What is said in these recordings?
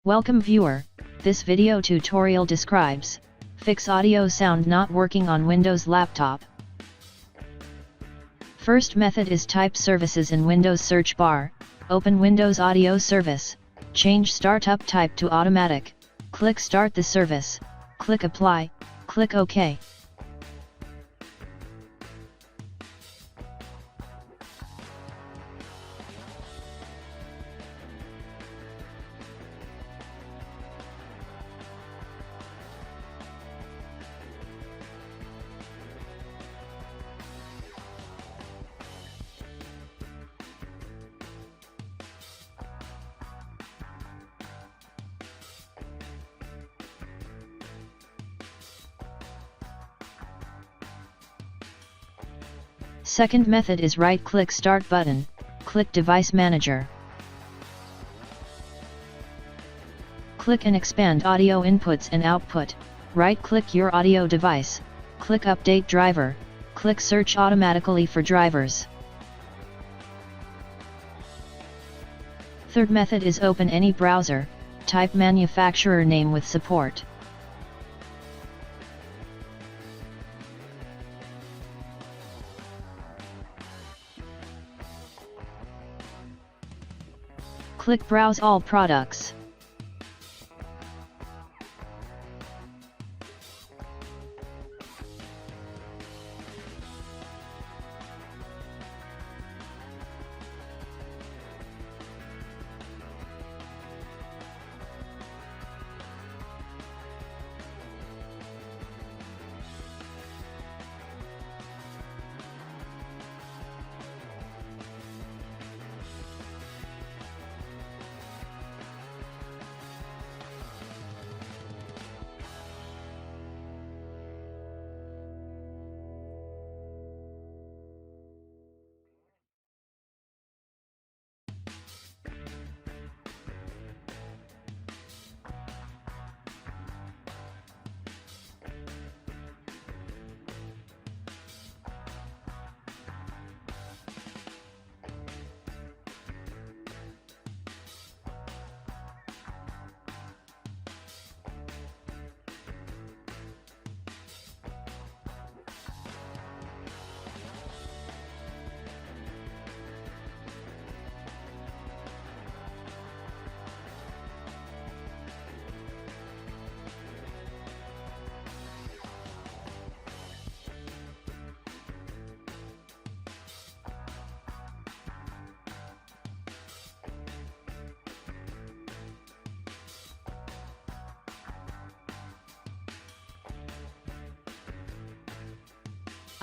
Welcome viewer, this video tutorial describes fix audio sound not working on Windows laptop. First method is type services in Windows search bar, open Windows Audio Service, change startup type to automatic, click start the service, click apply, click OK. Second method is right-click Start button, click Device Manager. Click and expand audio inputs and output, right-click your audio device, click Update Driver, click Search automatically for drivers. Third method is open any browser, type manufacturer name with support. Click Browse all products.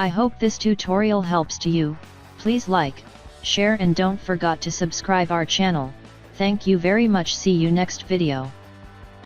I hope this tutorial helps to you. Please like, share and don't forget to subscribe our channel. Thank you very much. See you next video.